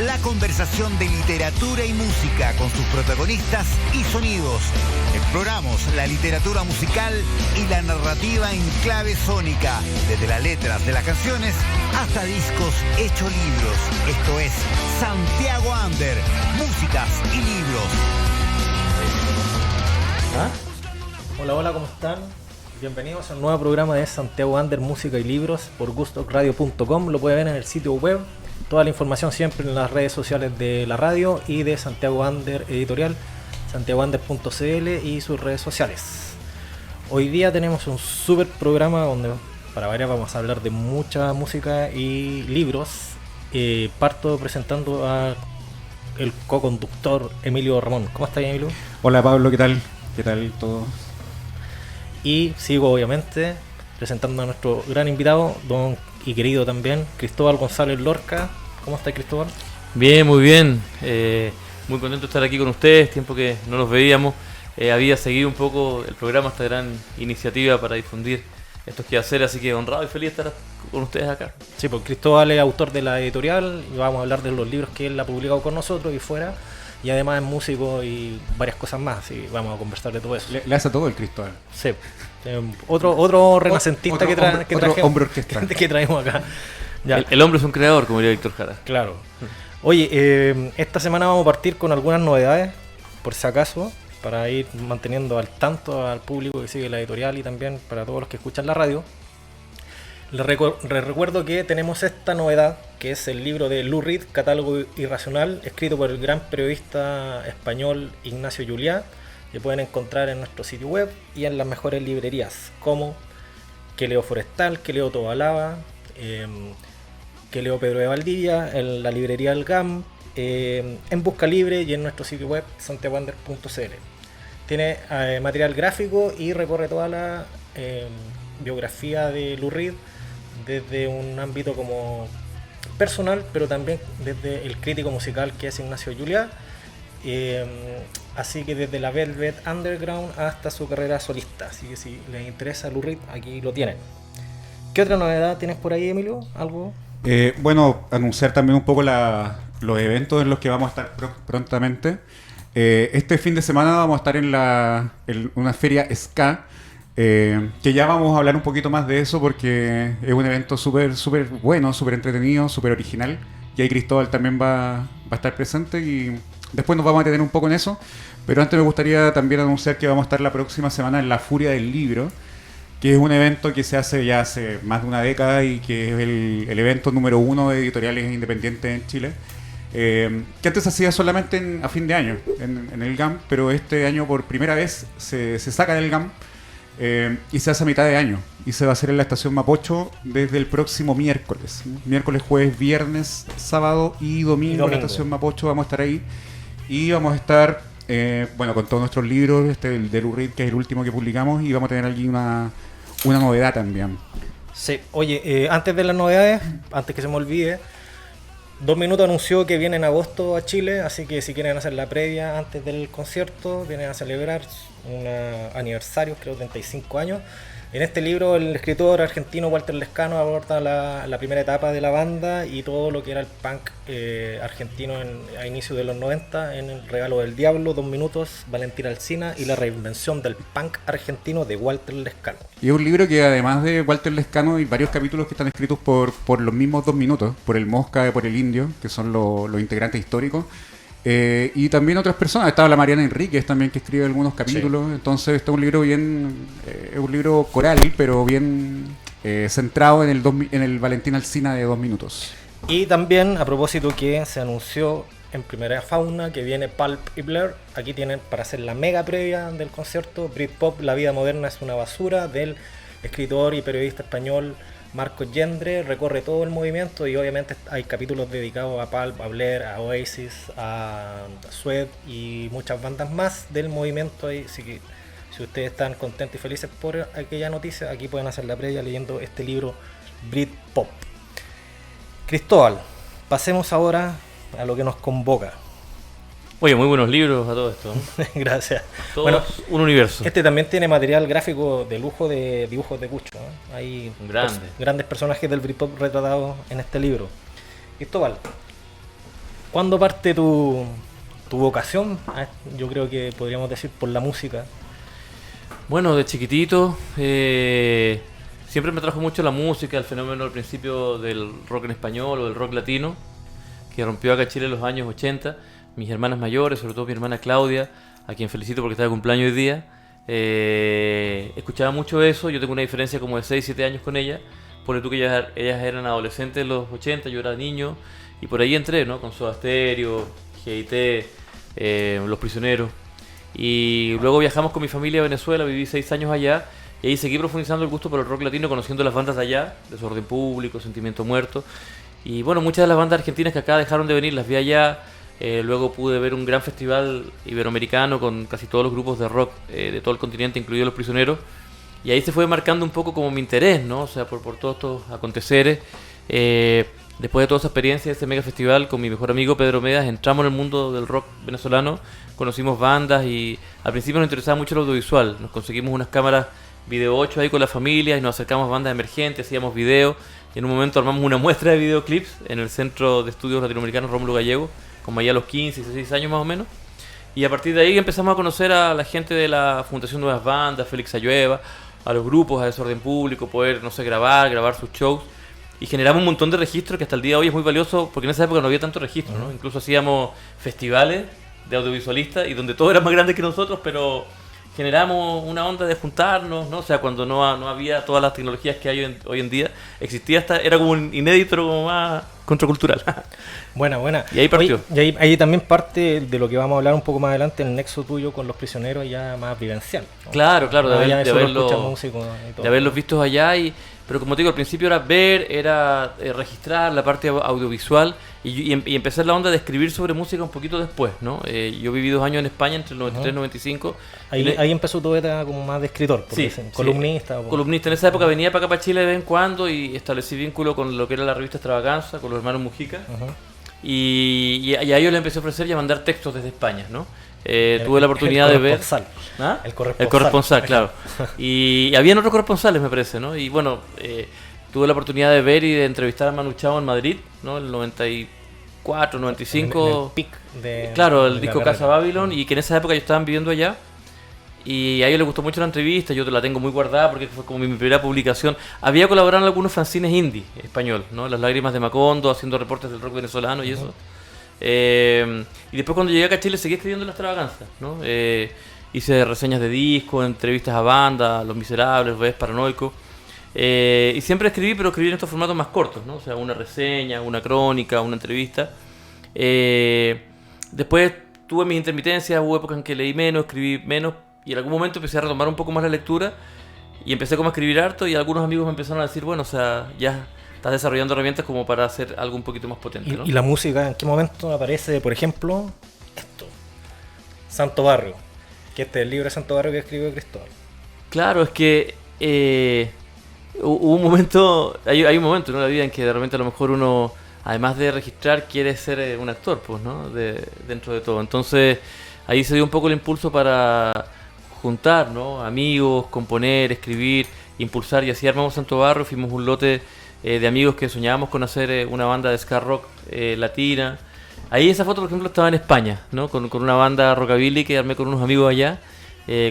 la conversación de literatura y música con sus protagonistas y sonidos. Exploramos la literatura musical y la narrativa en clave sónica, desde las letras de las canciones hasta discos hechos libros. Esto es Santiago Under, músicas y libros. ¿Ah? Hola, hola, ¿cómo están? Bienvenidos a un nuevo programa de Santiago Under, música y libros por gustocradio.com. Lo puede ver en el sitio web. Toda la información siempre en las redes sociales de la radio y de Santiago Under Editorial, santiagounder.cl y sus redes sociales. Hoy día tenemos un super programa donde, para variar, vamos a hablar de mucha música y libros. Parto presentando a el co-conductor Emilio Ramón. ¿Cómo estás, Emilio? Hola, Pablo, ¿qué tal? ¿Qué tal todo? Y sigo, obviamente, presentando a nuestro gran invitado, don y querido también, Cristóbal González Lorca. ¿Cómo está, Cristóbal? Bien, muy bien. Muy contento de estar aquí con ustedes, tiempo que no nos veíamos. Había seguido un poco el programa, esta gran iniciativa para difundir estos quehaceres, así que honrado y feliz de estar con ustedes acá. Sí, pues Cristóbal es autor de la editorial y vamos a hablar de los libros que él ha publicado con nosotros y fuera. Y además es músico y varias cosas más, así vamos a conversar de todo eso. Le hace todo el Cristóbal. Sí. Otro renacentista que traemos acá. Ya. El hombre es un creador, como diría Víctor Jara. Claro. Oye, esta semana vamos a partir con algunas novedades, por si acaso, para ir manteniendo al tanto al público que sigue la editorial y también para todos los que escuchan la radio. Les recuerdo que tenemos esta novedad, que es el libro de Lou Reed, Catálogo Irracional, escrito por el gran periodista español Ignacio Juliá, que pueden encontrar en nuestro sitio web y en las mejores librerías, como Que leo Forestal, Que leo Tobalaba, Que leo Pedro de Valdivia, en la librería del GAM, en Busca Libre y en nuestro sitio web santiagounder.cl. Tiene material gráfico y recorre toda la biografía de Lou Reed, desde un ámbito como personal, pero también desde el crítico musical que es Ignacio Juliá, así que desde la Velvet Underground hasta su carrera solista. Así que si les interesa Lou Reed, aquí lo tienen. ¿Qué otra novedad tienes por ahí, Emilio? ¿Algo? Bueno, anunciar también un poco los eventos en los que vamos a estar prontamente. Este fin de semana vamos a estar en una feria Ska, que ya vamos a hablar un poquito más de eso porque es un evento súper bueno, súper entretenido, súper original, y ahí Cristóbal también va a estar presente y después nos vamos a detener un poco en eso, pero antes me gustaría también anunciar que vamos a estar la próxima semana en la Furia del Libro, que es un evento que se hace ya hace más de una década y que es el evento número 1 de editoriales independientes en Chile, que antes se hacía solamente a fin de año en el GAM, pero este año por primera vez se saca del GAM. Y se hace a mitad de año y se va a hacer en la estación Mapocho desde el próximo miércoles, jueves, viernes, sábado y domingo. En la estación Mapocho vamos a estar ahí y vamos a estar con todos nuestros libros, el de Lou Reed, que es el último que publicamos, y vamos a tener aquí una novedad también. Sí, oye, antes de las novedades, antes que se me olvide, 2 Minutos anunció que viene en agosto a Chile, así que si quieren hacer la previa antes del concierto, vienen a celebrar un aniversario, creo 35 años. En este libro el escritor argentino Walter Lescano aborda la primera etapa de la banda y todo lo que era el punk argentino a inicios de los 90 en El Regalo del Diablo, 2 Minutos, Valentín Alsina y la reinvención del punk argentino de Walter Lescano. Y es un libro que además de Walter Lescano hay varios capítulos que están escritos por los mismos 2 Minutos, por el Mosca y por el Indio, que son los integrantes históricos. Y también otras personas, estaba la Mariana Enríquez también, que escribe algunos capítulos. Sí. Entonces este es un libro bien, es un libro coral, pero bien centrado en el Valentín Alsina de 2 Minutos. Y también, a propósito que se anunció en Primera Fauna que viene Pulp y Blair, aquí tienen para hacer la mega previa del concierto Britpop, La vida moderna es una basura, del escritor y periodista español Marcos Gendre. Recorre todo el movimiento y obviamente hay capítulos dedicados a Pulp, a Blair, a Oasis, a Suede y muchas bandas más del movimiento. Así que si ustedes están contentos y felices por aquella noticia, aquí pueden hacer la previa leyendo este libro Britpop. Cristóbal, pasemos ahora a lo que nos convoca. Oye, muy buenos libros a todo esto, ¿no? Gracias. Todos bueno, un universo. Este también tiene material gráfico de lujo de dibujos de Cucho, ¿no? Hay grandes personajes del Britpop retratados en este libro. Cristóbal, ¿Cuándo parte tu vocación? Yo creo que podríamos decir por la música. Bueno, de chiquitito siempre me trajo mucho la música, el fenómeno al principio del rock en español o del rock latino, que rompió acá en Chile en los años 80. Mis hermanas mayores, sobre todo mi hermana Claudia, a quien felicito porque está de cumpleaños hoy día, escuchaba mucho eso. Yo tengo una diferencia como de 6-7 años con ella. Ponle tú que ellas eran adolescentes en los 80, yo era niño, y por ahí entré, ¿no? Con Soda Stereo, GIT, Los Prisioneros. Y luego viajamos con mi familia a Venezuela, viví 6 años allá, y ahí seguí profundizando el gusto por el rock latino, conociendo las bandas de allá, Desorden Público, Sentimiento Muerto. Y bueno, muchas de las bandas argentinas que acá dejaron de venir las vi allá. Luego pude ver un gran festival iberoamericano con casi todos los grupos de rock de todo el continente, incluidos Los Prisioneros. Y ahí se fue marcando un poco como mi interés, ¿no? O sea, por todos estos aconteceres. Después de toda esa experiencia, ese mega festival, con mi mejor amigo Pedro Medas, entramos en el mundo del rock venezolano, conocimos bandas y al principio nos interesaba mucho el audiovisual. Nos conseguimos unas cámaras Video 8 ahí con la familia y nos acercamos a bandas emergentes, hacíamos videos. Y en un momento armamos una muestra de videoclips en el Centro de Estudios Latinoamericanos Rómulo Gallego, como allá a los 15, 16 años más o menos. Y a partir de ahí empezamos a conocer a la gente de la Fundación Nuevas Bandas, Félix Ayueva, a los grupos, a Desorden Público, poder, no sé, grabar sus shows. Y generamos un montón de registros que hasta el día de hoy es muy valioso, porque en esa época no había tanto registro, ¿no? Incluso hacíamos festivales de audiovisualistas y donde todos eran más grandes que nosotros, pero generamos una onda de juntarnos, ¿no? O sea, cuando no había todas las tecnologías que hay hoy en día, existía era como un inédito, pero como más contracultural. Buena. Y ahí partió. Oye, y ahí también parte de lo que vamos a hablar un poco más adelante, el nexo tuyo con Los Prisioneros ya más vivencial, ¿no? Claro, de haberlos visto allá. Pero como te digo, al principio era ver, era registrar la parte audiovisual y empezar la onda de escribir sobre música un poquito después, ¿no? Yo viví 2 años en España, entre el 93 y el 95. Ahí empezó tu beta como más de escritor, columnista. Sí. Columnista. En esa época venía para acá, para Chile de vez en cuando y establecí vínculo con lo que era la revista Extravaganza, con los hermanos Mujica. Y a ellos les empecé a ofrecer y a mandar textos desde España, ¿no? Tuve la oportunidad de ver... ¿Ah? El corresponsal, claro. Y habían otros corresponsales, me parece, ¿no? Y bueno, tuve la oportunidad de ver y de entrevistar a Manu Chao en Madrid, ¿no? El 94, 95. En el pic claro, el disco Casa Babylon, y que en esa época yo estaban viviendo allá. Y a ellos les gustó mucho la entrevista, yo la tengo muy guardada porque fue como mi primera publicación. Había colaborado en algunos fanzines indie español, ¿no? Las Lágrimas de Macondo, haciendo reportes del rock venezolano y eso. Y después cuando llegué acá a Chile seguí escribiendo La Extravaganza, ¿no? Hice reseñas de discos, entrevistas a bandas, Los Miserables, Ves Paranoico. Y siempre escribí, pero escribí en estos formatos más cortos, ¿no? O sea, una reseña, una crónica, una entrevista. Después tuve mis intermitencias, hubo épocas en que leí menos, escribí menos, y en algún momento empecé a retomar un poco más la lectura y empecé como a escribir harto, y algunos amigos me empezaron a decir, bueno, o sea, ya estás desarrollando herramientas como para hacer algo un poquito más potente, ¿no? ¿Y la música en qué momento aparece, por ejemplo, esto? Santo Barrio, que este es el libro de Santo Barrio que escribió Cristóbal. Claro, es que hubo un momento, hay un momento en la vida en que de repente a lo mejor uno, además de registrar, quiere ser un actor, pues, ¿no? Dentro de todo. Entonces, ahí se dio un poco el impulso para juntar, ¿no? Amigos, componer, escribir, impulsar, y así armamos Santo Barrio. Fuimos un lote de amigos que soñábamos con hacer una banda de ska rock latina. Ahí esa foto, por ejemplo, estaba en España, ¿no? Con una banda rockabilly que armé con unos amigos allá,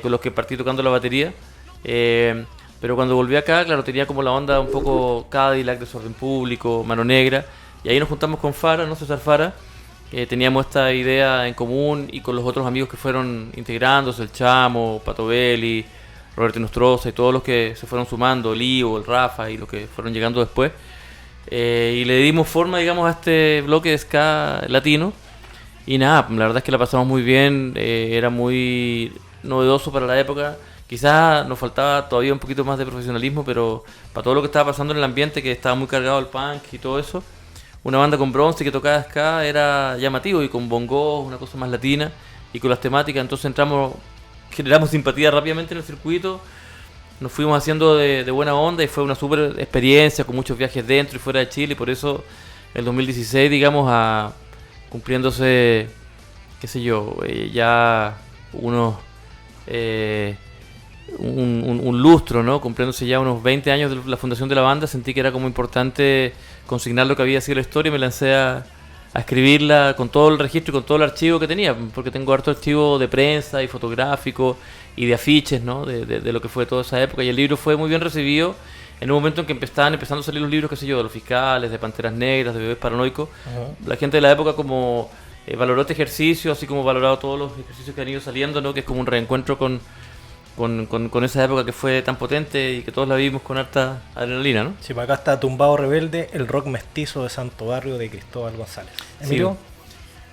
con los que partí tocando la batería. Pero cuando volví acá, claro, tenía como la onda un poco Cadillac, Desorden Público, Mano Negra, y ahí nos juntamos con Fara, ¿no? César Fara. Teníamos esta idea en común, y con los otros amigos que fueron integrándose, el Chamo, Pato Belli, Roberto Nostroza y todos los que se fueron sumando, Lío, el Rafa y los que fueron llegando después. Y le dimos forma, digamos, a este bloque de ska latino. Y nada, la verdad es que la pasamos muy bien, era muy novedoso para la época. Quizás nos faltaba todavía un poquito más de profesionalismo, pero para todo lo que estaba pasando en el ambiente, que estaba muy cargado el punk y todo eso, una banda con bronce que tocaba ska era llamativo, y con bongos, una cosa más latina, y con las temáticas. Entonces generamos simpatía rápidamente en el circuito, nos fuimos haciendo de buena onda, y fue una súper experiencia con muchos viajes dentro y fuera de Chile. Y por eso el 2016, digamos, cumpliéndose, qué sé yo, ya un lustro, ¿no? Cumpliéndose ya unos 20 años de la fundación de la banda, sentí que era como importante consignar lo que había sido la historia, y me lancé a a escribirla con todo el registro y con todo el archivo que tenía, porque tengo harto archivo de prensa y fotográfico y de afiches, ¿no? De lo que fue toda esa época, y el libro fue muy bien recibido en un momento en que estaban empezando a salir los libros, qué sé yo, de los fiscales, de Panteras Negras, de Bebés Paranoicos. La gente de la época como valoró este ejercicio, así como valorado todos los ejercicios que han ido saliendo, ¿no? Que es como un reencuentro con esa época que fue tan potente y que todos la vivimos con harta adrenalina, ¿no? Sí, para acá está Tumbado Rebelde, el rock mestizo de Santo Barrio de Cristóbal González. Emilio.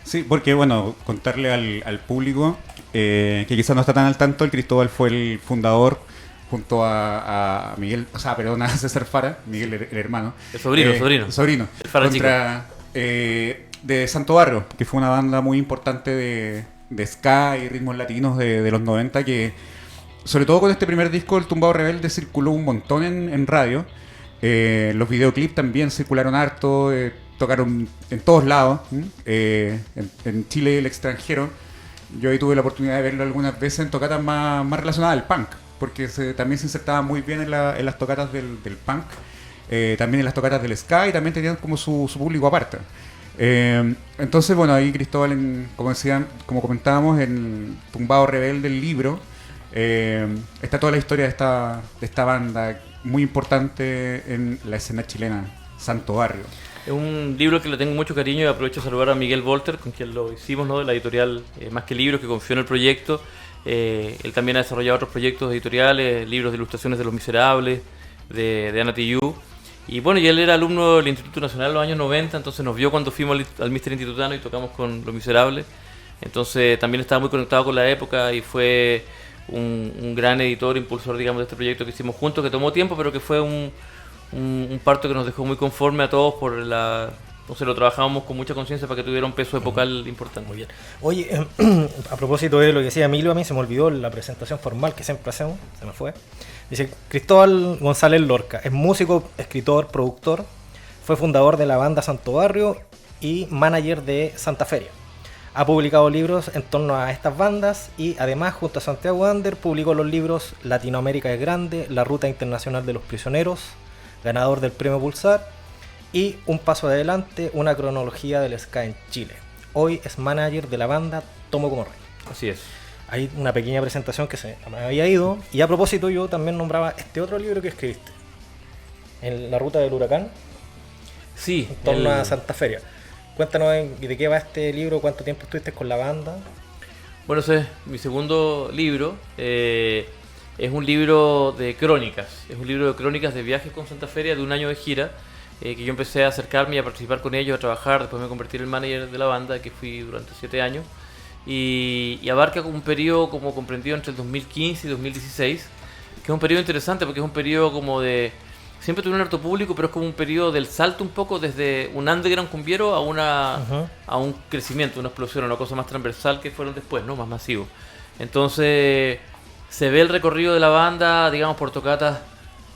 Sí, porque bueno, contarle al público que quizás no está tan al tanto, el Cristóbal fue el fundador junto a Miguel, o sea, perdón, a César Fara, Miguel el hermano. El sobrino. El Fara de Santo Barrio, que fue una banda muy importante de ska y ritmos latinos de los 90, que sobre todo con este primer disco, El Tumbado Rebelde, circuló un montón en radio. Los videoclips también circularon harto, tocaron en todos lados, en Chile y el extranjero. Yo ahí tuve la oportunidad de verlo algunas veces en tocatas más relacionadas al punk, porque también se insertaba muy bien en las tocatas del punk, también en las tocatas del ska, y también tenían como su público aparte. Entonces, bueno, ahí Cristóbal, como comentábamos, en Tumbado Rebelde, el libro, está toda la historia de esta banda muy importante en la escena chilena, Santo Barrio. Es un libro que le tengo mucho cariño y aprovecho de saludar a Miguel Volter, con quien lo hicimos, ¿no? De la editorial Más que Libros, que confió en el proyecto. Él también ha desarrollado otros proyectos editoriales, libros de ilustraciones de Los Miserables, de Ana Tijoux. Y bueno, y él era alumno del Instituto Nacional en los años 90, entonces nos vio cuando fuimos al Míster Institutano y tocamos con Los Miserables. Entonces también estaba muy conectado con la época y fue un gran editor, impulsor, digamos, de este proyecto que hicimos juntos, que tomó tiempo, pero que fue un parto que nos dejó muy conforme a todos por entonces lo trabajábamos con mucha conciencia para que tuviera un peso epocal importante. Muy bien. Oye, a propósito de lo que decía Emilio, a mí se me olvidó la presentación formal que siempre hacemos, se me fue. Dice, Cristóbal González Lorca es músico, escritor, productor, fue fundador de la banda Santo Barrio y manager de Santa Feria. Ha publicado libros en torno a estas bandas y además, junto a Santiago Ander, publicó los libros Latinoamérica es Grande, La Ruta Internacional de los Prisioneros, ganador del Premio Pulsar, y Un Paso Adelante, una cronología del ska en Chile. Hoy es manager de la banda Tomo como Rey. Así es. Hay una pequeña presentación que se me había ido, y a propósito yo también nombraba este otro libro que escribiste, En la Ruta del Huracán, Sí. en torno a Santa Feria. Cuéntanos de qué va este libro, cuánto tiempo estuviste con la banda. Bueno, ese es mi segundo libro. Es un libro de crónicas. Es un libro de crónicas de viajes con Santa Feria, de un año de gira, que yo empecé a acercarme y a participar con ellos, a trabajar. Después me convertí en el manager de la banda, que fui durante 7 años. Y abarca un periodo como comprendido entre el 2015 y 2016, que es un periodo interesante porque es un periodo como de... Siempre tuve un harto público, pero es como un periodo del salto un poco desde un underground cumbiero a un crecimiento, una explosión, una cosa más transversal que fueron después, ¿no? Más masivo. Entonces se ve el recorrido de la banda, digamos, por tocatas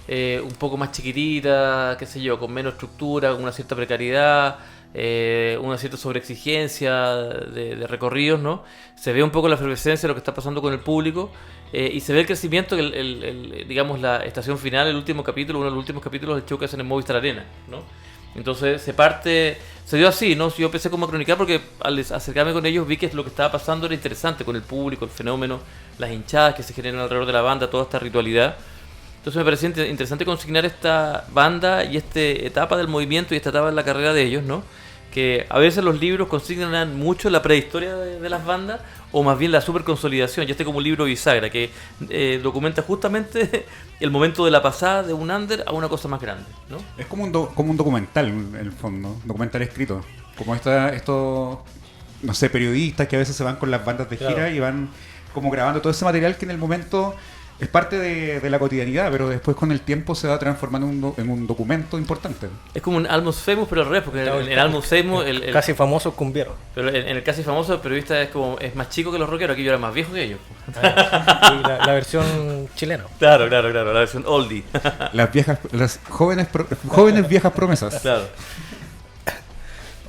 un poco más chiquititas, qué sé yo, con menos estructura, con una cierta precariedad, una cierta sobreexigencia de recorridos, ¿no? Se ve un poco la efervescencia de lo que está pasando con el público, y se ve el crecimiento, digamos, la estación final, el último capítulo, uno de los últimos capítulos del show que hacen en Movistar Arena, ¿no? Entonces se dio así, ¿no? Yo empecé como a cronicar porque al acercarme con ellos vi que lo que estaba pasando era interesante con el público, el fenómeno, las hinchadas que se generan alrededor de la banda, toda esta ritualidad. Entonces me parecía interesante consignar esta banda y esta etapa del movimiento y esta etapa de la carrera de ellos, ¿no? Que a veces los libros consignan mucho la prehistoria de las bandas, o más bien la superconsolidación. Y como un libro bisagra que documenta justamente el momento de la pasada de un under a una cosa más grande, ¿no? Es como un documental, en el fondo, un documental escrito. Como estos, no sé, periodistas que a veces se van con las bandas de gira, claro, y van como grabando todo ese material que en el momento es parte de la cotidianidad, pero después con el tiempo se va transformando en un documento importante. Es como un Almost Famous, pero al revés, porque en el Almost Famous... El casi famoso cumbiero. Pero en el casi famoso el periodista es más chico que los rockeros, aquí yo era más viejo que ellos. Y la versión chilena. Claro, la versión oldie. Las jóvenes viejas promesas. Claro.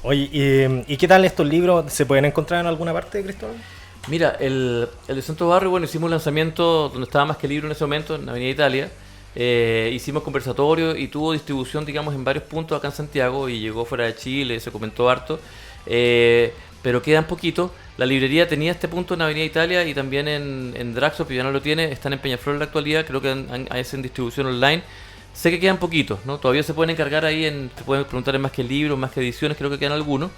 Oye, ¿y qué tal estos libros? ¿Se pueden encontrar en alguna parte, Cristóbal? Mira, el de Santo Barrio, bueno, hicimos un lanzamiento donde estaba Más que Libro en ese momento, en Avenida Italia. Hicimos conversatorio y tuvo distribución, digamos, en varios puntos acá en Santiago y llegó fuera de Chile, se comentó harto. pero quedan poquitos. La librería tenía este punto en Avenida Italia y también en Draxo, pero ya no lo tiene, están en Peñaflor en la actualidad, creo que es en distribución online. Sé que quedan poquitos, ¿no? Todavía se pueden encargar ahí, te pueden preguntar en Más que Libros, Más que Ediciones, creo que quedan algunos.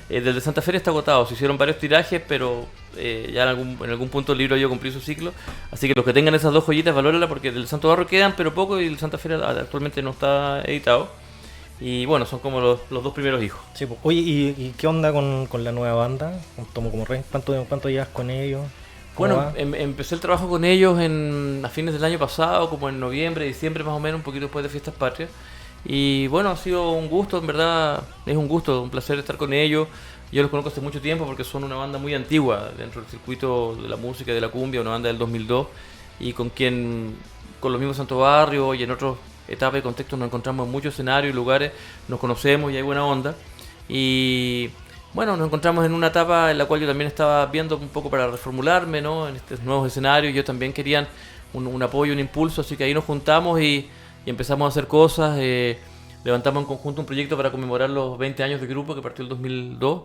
Del de Santa Fe está agotado, se hicieron varios tirajes, pero ya en algún punto el libro ya cumplió su ciclo. Así que los que tengan esas dos joyitas, valórenla, porque del Santo Barro quedan, pero poco, y el Santa Fe actualmente no está editado. Y bueno, son como los dos primeros hijos. Sí, pues. Oye, ¿y qué onda con la nueva banda? Con Tomo como Rey. ¿Cuánto llevas con ellos? Bueno, empecé el trabajo con ellos a fines del año pasado, como en noviembre, diciembre más o menos, un poquito después de Fiestas Patrias. Y bueno, ha sido un gusto, en verdad, es un gusto, un placer estar con ellos. Yo los conozco hace mucho tiempo porque son una banda muy antigua dentro del circuito de la música y de la cumbia, una banda del 2002, y con los mismos Santo Barrio y en otras etapas y contextos nos encontramos en muchos escenarios y lugares, nos conocemos y hay buena onda. Y bueno, nos encontramos en una etapa en la cual yo también estaba viendo un poco para reformularme, ¿no? En estos nuevos escenarios. Yo también quería un apoyo, un impulso, así que ahí nos juntamos y empezamos a hacer cosas. Levantamos en conjunto un proyecto para conmemorar los 20 años del grupo que partió el 2002.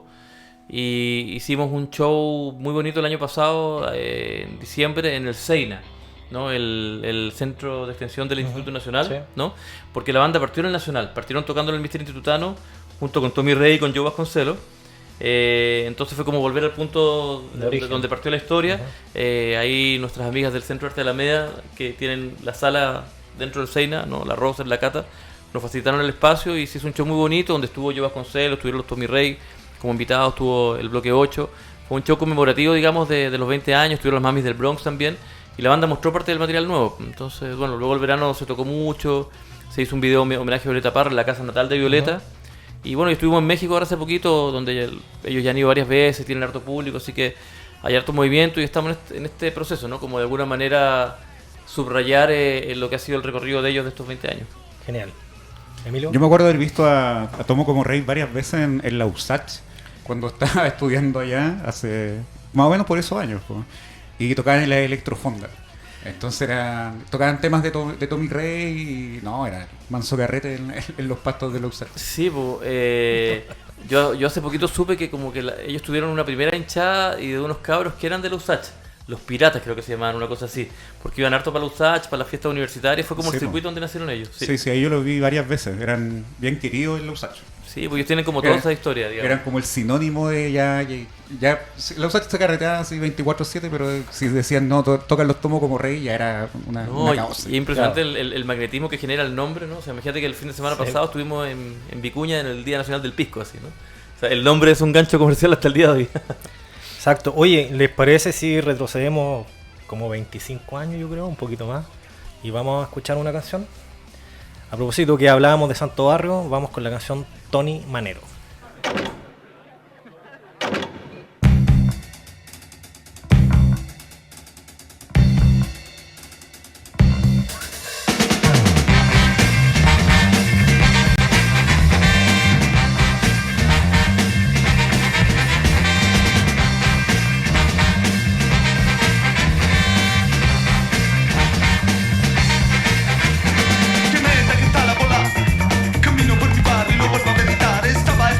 Y hicimos un show muy bonito el año pasado, en diciembre, en el Seina, ¿no? El centro de extensión del Instituto Nacional, sí. ¿no? Porque la banda partió en el Nacional, partieron tocando en el Mister Institutano junto con Tommy Rey y con Joe Vasconcelos. Entonces fue como volver al punto de donde partió la historia. Ahí nuestras amigas del Centro de Arte de Alameda, que tienen la sala dentro del Seina, ¿no? La Rosa, la Cata, nos facilitaron el espacio y se hizo un show muy bonito donde estuvo Joe Vasconcelos, estuvieron los Tommy Rey como invitados, estuvo el Bloque 8. Fue un show conmemorativo, digamos, de los 20 años, estuvieron las mamis del Bronx también, y la banda mostró parte del material nuevo. Entonces, bueno, luego el verano se tocó mucho, se hizo un video homenaje a Violeta Parra en la casa natal de Violeta. Y bueno, estuvimos en México ahora hace poquito, donde ellos ya han ido varias veces, tienen harto público, así que hay harto movimiento y estamos en este proceso, ¿no? Como de alguna manera subrayar lo que ha sido el recorrido de ellos de estos 20 años. Genial. ¿Emilio? Yo me acuerdo de haber visto a Tomo como Rey varias veces en la USACH, cuando estaba estudiando allá, hace más o menos por esos años, pues, y tocaban en la Electrofonda. Entonces tocaban temas de Tommy Rey y no, era manso carrete en los pastos de la USACH. Sí, pues, yo hace poquito supe que como que ellos tuvieron una primera hinchada y de unos cabros que eran de la USACH. Los piratas creo que se llamaban, una cosa así. Porque iban harto para la USACH, para las fiestas universitarias, fue como el circuito donde nacieron ellos. Sí, ahí yo lo vi varias veces, eran bien queridos en la USACH. Sí, porque ellos tienen como toda esa historia, digamos. Eran como el sinónimo de ya la USACH se carreteaba así 24/7, pero si decían no, tocan los Tomos como Rey, ya era una causa. Y impresionante el magnetismo que genera el nombre, ¿no? O sea, imagínate que el fin de semana pasado estuvimos en Vicuña en el Día Nacional del Pisco, así, ¿no? O sea, el nombre es un gancho comercial hasta el día de hoy. Exacto. Oye, ¿les parece si retrocedemos como 25 años, yo creo, un poquito más, y vamos a escuchar una canción? A propósito que hablábamos de Santo Barrio, vamos con la canción Tony Manero. Camino por mi barrio y lo vuelvo a meditar. Estaba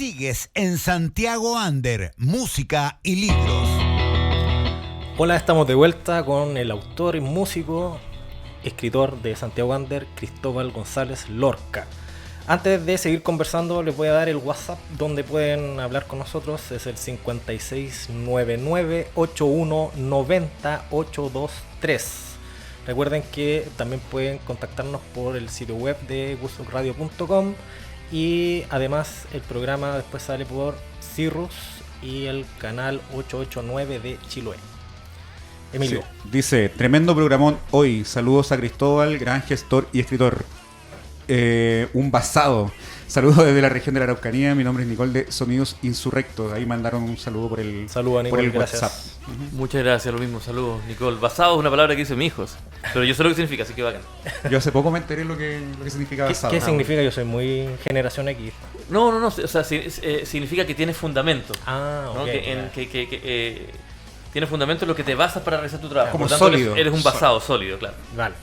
Sigues en Santiago Under, música y libros. Hola, estamos de vuelta con el autor y músico, escritor de Santiago Under, Cristóbal González Lorca. Antes de seguir conversando, les voy a dar el WhatsApp donde pueden hablar con nosotros. Es el 5699-8190-823. Recuerden que también pueden contactarnos por el sitio web de gustoradio.com. Y además el programa después sale por Cirrus y el canal 889 de Chiloé. Emilio. Sí. Dice, tremendo programón hoy. Saludos a Cristóbal, gran gestor y escritor. Un basado. Saludos desde la región de la Araucanía. Mi nombre es Nicole de Sonidos Insurrectos. Ahí mandaron un saludo por el, Saludos, Nicole, por el gracias. WhatsApp. Muchas gracias, lo mismo, saludos, Nicole. Basado es una palabra que dicen mis hijos, pero yo sé lo que significa, así que bacán. Yo hace poco me enteré lo que significa basado. ¿Qué significa? Yo soy muy generación X. No, o sea, significa que tiene fundamento. Ah, ¿no? ok. Que tiene fundamento en lo que te basas para realizar tu trabajo. Como Por tanto, sólido. eres un basado sólido, claro. Vale.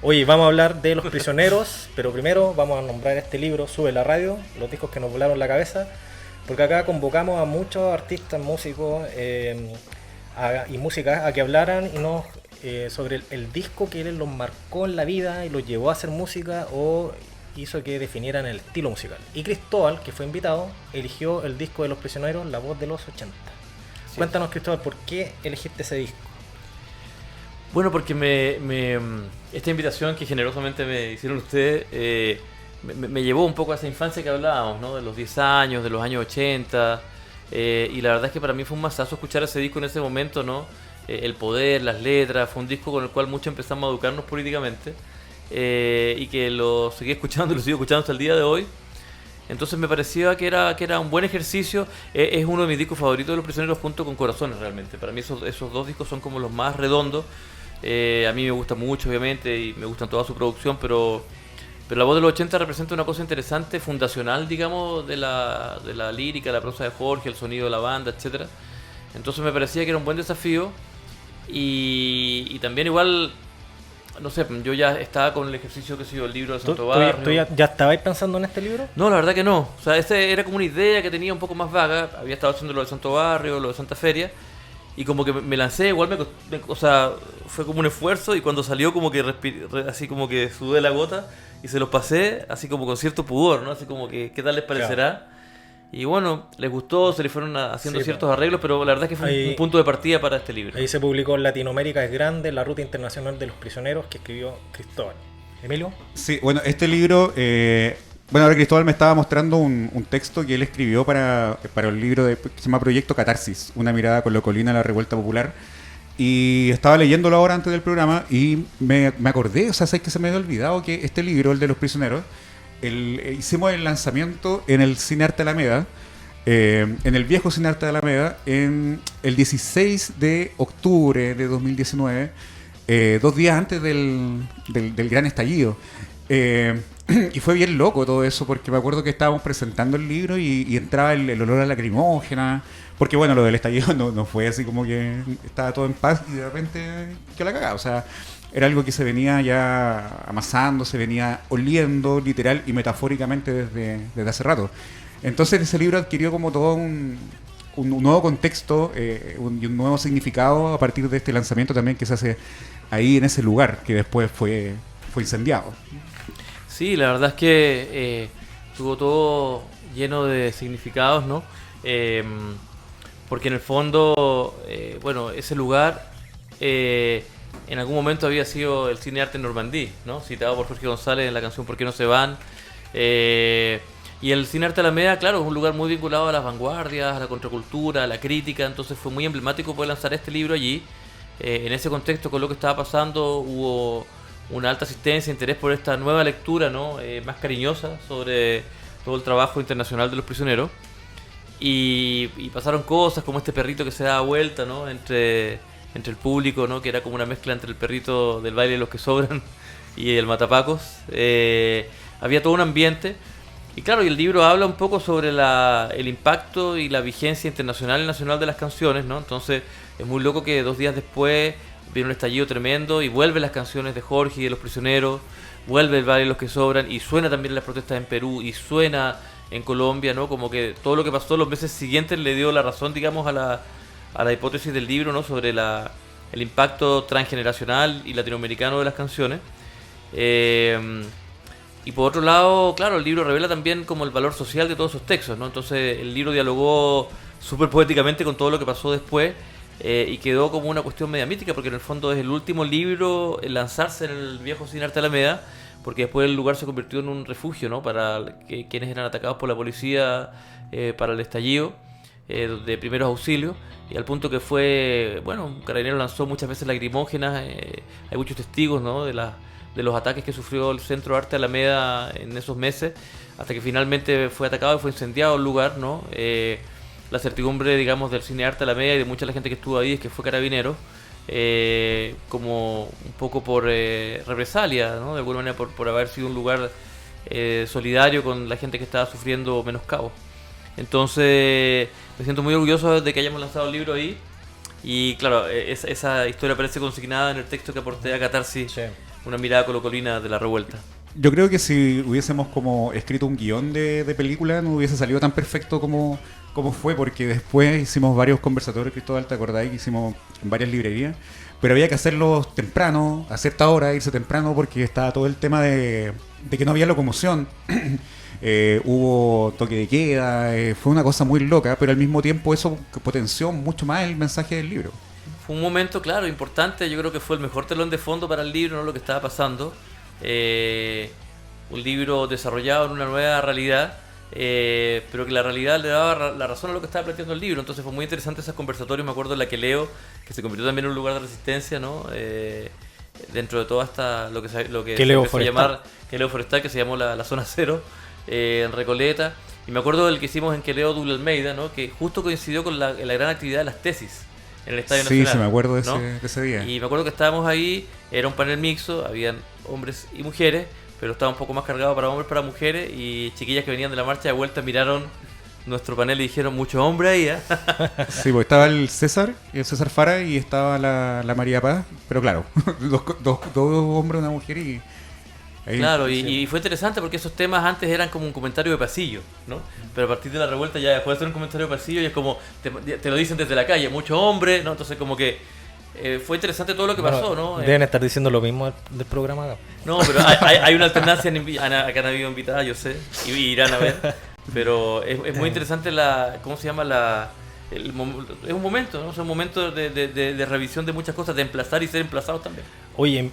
Oye, vamos a hablar de Los Prisioneros, pero primero vamos a nombrar este libro, Sube la Radio, los discos que nos volaron la cabeza, porque acá convocamos a muchos artistas, músicos y músicas a que hablaran y nos sobre el disco que les los marcó en la vida y los llevó a hacer música o hizo que definieran el estilo musical. Y Cristóbal, que fue invitado, eligió el disco de Los Prisioneros, La Voz de los 80. Sí. Cuéntanos, Cristóbal, ¿por qué elegiste ese disco? Bueno, porque esta invitación que generosamente me hicieron ustedes me llevó un poco a esa infancia que hablábamos, ¿no? De los 10 años, de los años 80. Y la verdad es que para mí fue un masazo escuchar ese disco en ese momento, ¿no? El poder, las letras, fue un disco con el cual mucho empezamos a educarnos políticamente. Y que lo seguí escuchando y lo sigo escuchando hasta el día de hoy. Entonces me parecía que era un buen ejercicio. Es uno de mis discos favoritos de Los Prisioneros junto con Corazones, realmente. Para mí esos dos discos son como los más redondos. A mí me gusta mucho, obviamente, y me gustan toda su producción, pero La Voz de los 80 representa una cosa interesante, fundacional, digamos, de la lírica, la prosa de Jorge, el sonido de la banda, etcétera. Entonces me parecía que era un buen desafío y también igual, no sé, yo ya estaba con el ejercicio que sido el libro de Santo Barrio. ¿Tú ya estabas pensando en este libro? No, la verdad que no. O sea, esa era como una idea que tenía un poco más vaga. Había estado haciendo lo de Santo Barrio, lo de Santa Feria. Y como que me lancé, igual o sea, fue como un esfuerzo y cuando salió como que así como que sudé la gota y se los pasé así como con cierto pudor, ¿no? Así como que, ¿qué tal les parecerá? Claro. Y bueno, les gustó, se le fueron haciendo ciertos arreglos, pero la verdad es que fue un punto de partida para este libro. Ahí se publicó Latinoamérica es grande, la ruta internacional de los prisioneros, que escribió Cristóbal. ¿Emilio? Sí, bueno, este libro... Bueno, ahora Cristóbal me estaba mostrando un texto que él escribió para el libro que se llama Proyecto Catarsis, una mirada colocolina a la revuelta popular. Y estaba leyéndolo ahora antes del programa y me acordé, o sea, sé que se me había olvidado que este libro, el de Los Prisioneros, hicimos el lanzamiento en el Cine Arte Alameda, en el viejo Cine Arte Alameda, en el 16 de octubre de 2019, 2 días antes del gran estallido. Y fue bien loco todo eso, porque me acuerdo que estábamos presentando el libro y entraba el olor a lacrimógena, porque bueno, lo del estallido no fue así como que estaba todo en paz y de repente que la cagada, o sea, era algo que se venía ya amasando, se venía oliendo literal y metafóricamente desde hace rato. Entonces ese libro adquirió como todo un nuevo contexto y un nuevo significado a partir de este lanzamiento también que se hace ahí en ese lugar que después fue incendiado. Sí, la verdad es que estuvo todo lleno de significados, ¿no? Porque en el fondo, bueno, ese lugar en algún momento había sido el Cine Arte Normandí, ¿no? Citado por Jorge González en la canción ¿Por qué no se van? Y el Cine Arte Alameda, claro, es un lugar muy vinculado a las vanguardias, a la contracultura, a la crítica, entonces fue muy emblemático poder lanzar este libro allí. En ese contexto, con lo que estaba pasando, hubo una alta asistencia, interés por esta nueva lectura, ¿no? Más cariñosa sobre todo el trabajo internacional de los prisioneros. Y pasaron cosas como este perrito que se daba vuelta, ¿no? entre el público, ¿no? Que era como una mezcla entre el perrito del baile de los que sobran y el matapacos. Había todo un ambiente. Y claro, y el libro habla un poco sobre el impacto y la vigencia internacional y nacional de las canciones, ¿no? Entonces es muy loco que 2 días después viene un estallido tremendo y vuelven las canciones de Jorge y de los prisioneros, vuelve el baile de los que sobran y suena también las protestas en Perú y suena en Colombia, ¿no? Como que todo lo que pasó los meses siguientes le dio la razón, digamos, a la hipótesis del libro, ¿no? Sobre el impacto transgeneracional y latinoamericano de las canciones. Y por otro lado, claro, el libro revela también como el valor social de todos esos textos, ¿no? Entonces el libro dialogó súper poéticamente con todo lo que pasó después, y quedó como una cuestión media mítica, porque en el fondo es el último libro en lanzarse en el viejo Cine Arte Alameda, porque después el lugar se convirtió en un refugio, ¿no? Para quienes eran atacados por la policía, para el estallido, de primeros auxilios, y al punto que fue, bueno, Carabineros lanzó muchas veces lacrimógenas, hay muchos testigos, ¿no? de los ataques que sufrió el Centro Arte Alameda en esos meses, hasta que finalmente fue atacado y fue incendiado el lugar, ¿no? La certidumbre, digamos, del Cine Arte Alameda y de mucha de la gente que estuvo ahí es que fue Carabineros, como un poco por represalia, ¿no? De alguna manera por haber sido un lugar solidario con la gente que estaba sufriendo menoscabo. Entonces me siento muy orgulloso de que hayamos lanzado el libro ahí, y claro, esa historia aparece consignada en el texto que aporté a Catarsis, sí. Una mirada colocolina de la revuelta. Yo creo que si hubiésemos como escrito un guión de película no hubiese salido tan perfecto como fue, porque después hicimos varios conversatorios, Cristóbal, ¿te acordás? Que hicimos en varias librerías, pero había que hacerlos temprano, a cierta hora, irse temprano, porque estaba todo el tema de que no había locomoción. Hubo toque de queda, fue una cosa muy loca, pero al mismo tiempo eso potenció mucho más el mensaje del libro. Fue un momento, claro, importante. Yo creo que fue el mejor telón de fondo para el libro, ¿no? Lo que estaba pasando. Un libro desarrollado en una nueva realidad, pero que la realidad le daba la razón a lo que estaba planteando el libro. Entonces fue muy interesante esos conversatorios. Me acuerdo en la que leo, que se convirtió también en un lugar de resistencia, ¿no? Dentro de toda esta, lo que se empezó a llamar Queleo Forestal, que se llamó la Zona Cero, en Recoleta. Y me acuerdo del que hicimos en Queleo Dulce Almeida, ¿no? Que justo coincidió con la gran actividad de las tesis en el Estadio Nacional. Sí, me acuerdo de, ¿no? de ese día. Y me acuerdo que estábamos ahí, era un panel mixto, habían hombres y mujeres, pero estaba un poco más cargado para hombres, para mujeres, y chiquillas que venían de la marcha de vuelta miraron nuestro panel y dijeron, mucho hombre ahí, ¿eh? Sí, pues estaba el César Fara, y estaba la María Paz, pero claro, dos hombres, una mujer, y ahí, claro, sí. y fue interesante porque esos temas antes eran como un comentario de pasillo, ¿no? Pero a partir de la revuelta ya dejó de ser un comentario de pasillo y es como, te lo dicen desde la calle, mucho hombre, ¿no? Entonces como que fue interesante todo lo que pasó, ¿no? Deben estar diciendo lo mismo del programa acá. No, pero hay una alternancia, acá han habido invitadas, yo sé, y irán a ver, pero es muy interesante ¿cómo se llama? Es un momento, ¿no? Es un momento de revisión de muchas cosas, de emplazar y ser emplazados también. Oye,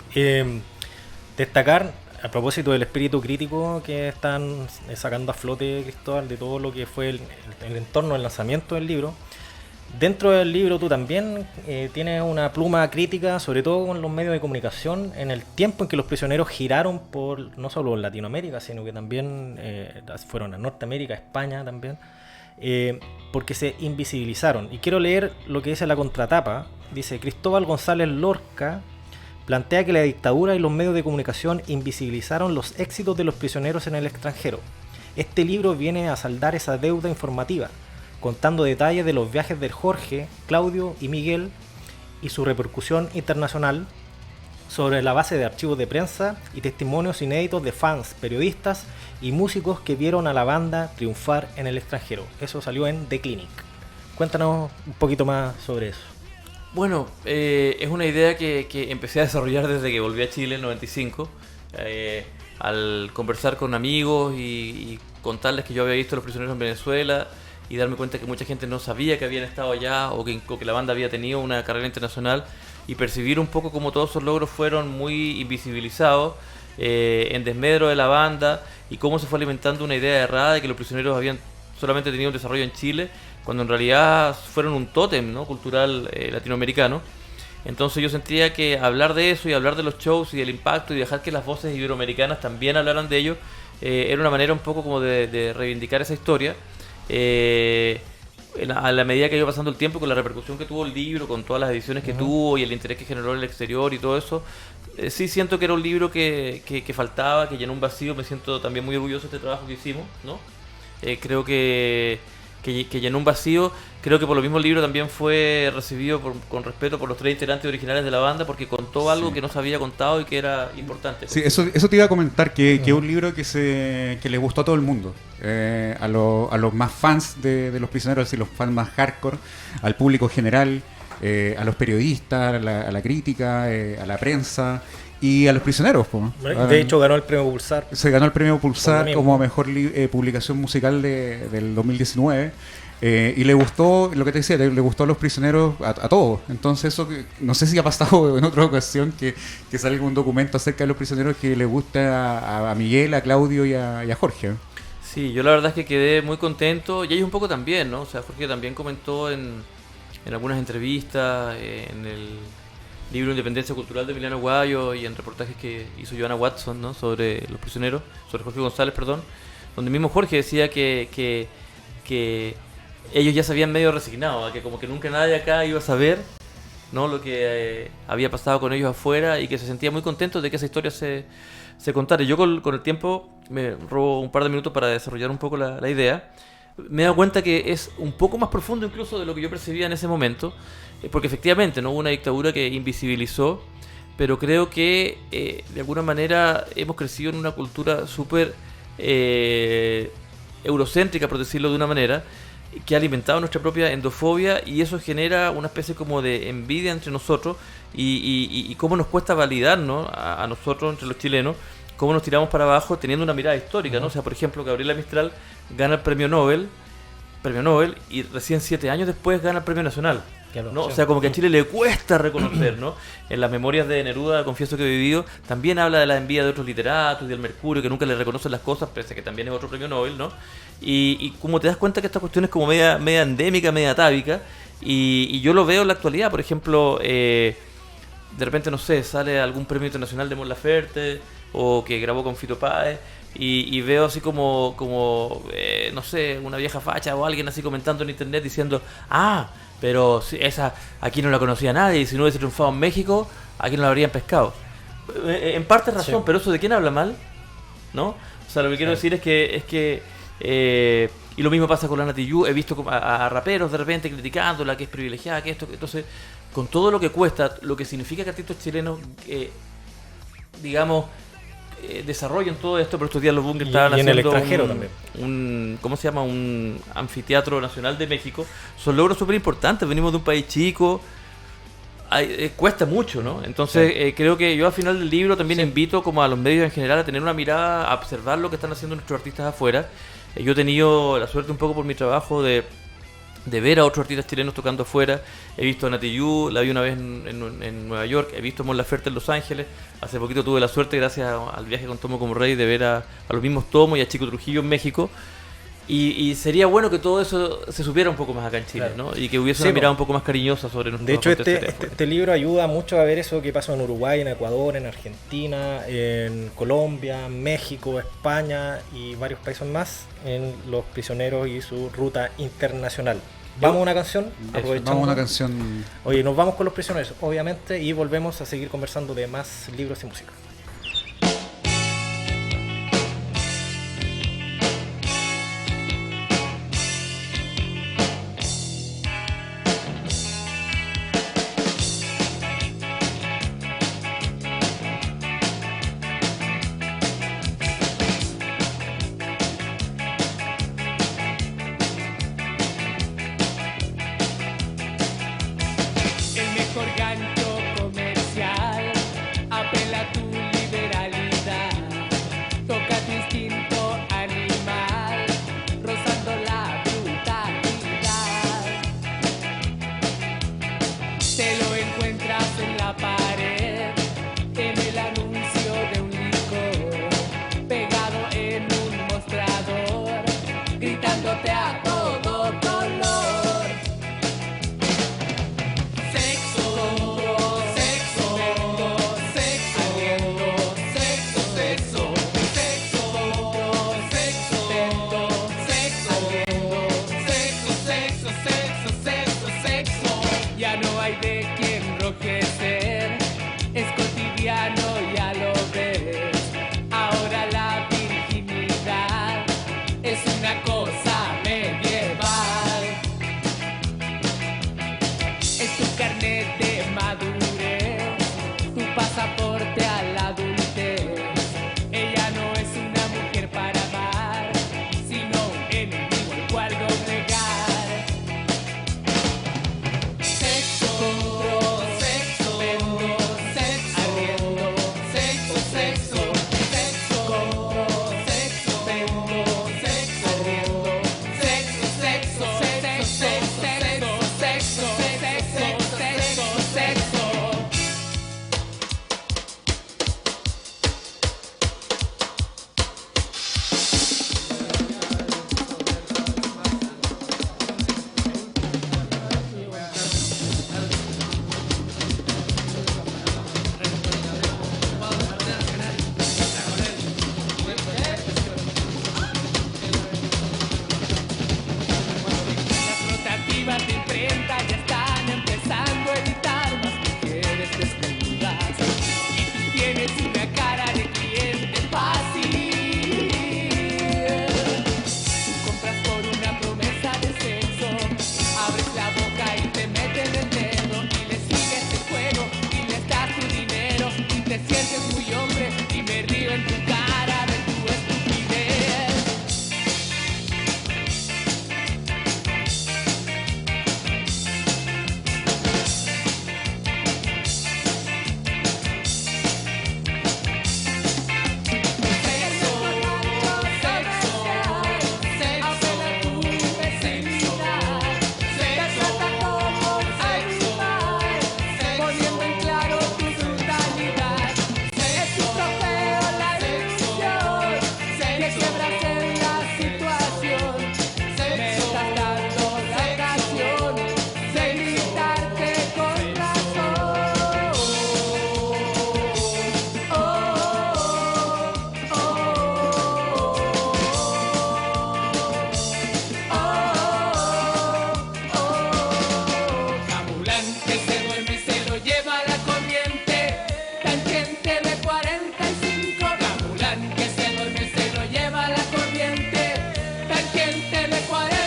destacar, a propósito del espíritu crítico que están sacando a flote, Cristóbal, de todo lo que fue el entorno del lanzamiento del libro. Dentro del libro tú también tienes una pluma crítica, sobre todo con los medios de comunicación, en el tiempo en que los prisioneros giraron por no solo Latinoamérica, sino que también fueron a Norteamérica, España también, porque se invisibilizaron. Y quiero leer lo que dice la contratapa. Dice: Cristóbal González Lorca plantea que la dictadura y los medios de comunicación invisibilizaron los éxitos de los prisioneros en el extranjero. Este libro viene a saldar esa deuda informativa, contando detalles de los viajes de Jorge, Claudio y Miguel y su repercusión internacional, sobre la base de archivos de prensa y testimonios inéditos de fans, periodistas y músicos que vieron a la banda triunfar en el extranjero. Eso salió en The Clinic. Cuéntanos un poquito más sobre eso. Bueno, es una idea que empecé a desarrollar desde que volví a Chile en 95, al conversar con amigos y contarles que yo había visto a los prisioneros en Venezuela y darme cuenta que mucha gente no sabía que habían estado allá o que la banda había tenido una carrera internacional, y percibir un poco cómo todos esos logros fueron muy invisibilizados, en desmedro de la banda, y cómo se fue alimentando una idea errada de que los prisioneros habían solamente tenido un desarrollo en Chile, cuando en realidad fueron un tótem, ¿no? Cultural latinoamericano. Entonces yo sentía que hablar de eso y hablar de los shows y del impacto y dejar que las voces iberoamericanas también hablaran de ello, era una manera un poco como de reivindicar esa historia. A la medida que iba pasando el tiempo, con la repercusión que tuvo el libro, con todas las ediciones que tuvo y el interés que generó en el exterior y todo eso, sí siento que era un libro que faltaba, que llenó un vacío. Me siento también muy orgulloso de este trabajo que hicimos, ¿no? Creo que que llenó un vacío. Creo que por lo mismo el libro también fue recibido con respeto por los 3 integrantes originales de la banda, porque contó algo que no se había contado y que era importante. Sí, eso te iba a comentar, que es un libro que le gustó a todo el mundo. A los más fans de Los Prisioneros, es decir, los fans más hardcore, al público general, a los periodistas, a la crítica, a la prensa y a Los Prisioneros. De hecho, ganó el premio Pulsar. Se ganó el premio Pulsar como mejor publicación musical del 2019. Y le gustó, lo que te decía, le gustó a Los Prisioneros a todos. Entonces eso, no sé si ha pasado en otra ocasión que salga un documento acerca de Los Prisioneros que le gusta a Miguel, a Claudio y a Jorge. Sí, yo la verdad es que quedé muy contento, y ellos un poco también, ¿no? O sea, Jorge también comentó en algunas entrevistas, en el libro Independencia Cultural de Emiliano Guayo y en reportajes que hizo Joana Watson, ¿no? Sobre Los Prisioneros, sobre Jorge González, perdón, donde mismo Jorge decía que ellos ya se habían medio resignado, a que como que nunca nadie acá iba a saber, ¿no? Lo que había pasado con ellos afuera, y que se sentía muy contento de que esa historia se contara. Yo con el tiempo, me robo un par de minutos para desarrollar un poco la idea, me he dado cuenta que es un poco más profundo incluso de lo que yo percibía en ese momento, porque efectivamente no hubo una dictadura que invisibilizó, pero creo que de alguna manera hemos crecido en una cultura súper eurocéntrica, por decirlo de una manera, que ha alimentado nuestra propia endofobia, y eso genera una especie como de envidia entre nosotros, y cómo nos cuesta validarnos a nosotros, entre los chilenos, cómo nos tiramos para abajo teniendo una mirada histórica, ¿no? O sea, por ejemplo, Gabriela Mistral gana el premio Nobel, y recién 7 años después gana el premio nacional, ¿no? O sea, como que a Chile le cuesta reconocer, ¿no? En las memorias de Neruda, Confieso que he vivido, también habla de la envidia de otros literatos y del Mercurio, que nunca le reconocen las cosas, pese a que también es otro premio Nobel, ¿no? Y como te das cuenta que esta cuestión es como media endémica, media atávica, y yo lo veo en la actualidad. Por ejemplo, de repente, no sé, sale algún premio internacional de Mon Laferte, o que grabó con Fito Páez, y veo así como no sé, una vieja facha o alguien así comentando en internet diciendo, pero si esa aquí no la conocía nadie, y si no hubiese triunfado en México, aquí no la habrían pescado. En parte razón, sí. Pero eso, ¿de quién habla mal? ¿No? O sea, lo que quiero decir es que y lo mismo pasa con la Nati Yu. He visto a raperos de repente criticándola, que es privilegiada, que esto, entonces, con todo lo que cuesta, lo que significa que artistas chilenos digamos, desarrollen todo esto. Por estos días los Bunkers estaban haciendo en el extranjero también. ¿Cómo se llama? Un anfiteatro nacional de México. Son logros súper importantes. Venimos de un país chico. Cuesta mucho, ¿no? Entonces, sí. Creo que yo al final del libro también invito como a los medios en general a tener una mirada, a observar lo que están haciendo nuestros artistas afuera. Yo he tenido la suerte un poco por mi trabajo de ver a otros artistas chilenos tocando afuera. He visto a Nati Yu, la vi una vez en Nueva York. He visto a Mon Laferte en Los Ángeles. Hace poquito tuve la suerte, gracias al viaje con Tomo como Rey, de ver a los mismos Tomo y a Chico Trujillo en México. Y sería bueno que todo eso se supiera un poco más acá en Chile, claro, ¿no? Y que hubiese una mirada un poco más cariñosa sobre nuestros. De hecho, este libro ayuda mucho a ver eso que pasa en Uruguay, en Ecuador, en Argentina, en Colombia, México, España y varios países más, en Los Prisioneros y su ruta internacional. Vamos a una canción, aprovechando. Vamos a una canción. Oye, nos vamos con Los Prisioneros, obviamente, y volvemos a seguir conversando de más libros y música. Gancho comercial apela a tu quiebras en la situación, me estás dando la ocasión de gritarte con razón. Camulán que se duerme y se lo lleva la corriente, tangente de 45. Camulán que se duerme y se lo lleva la corriente, tangente de 45.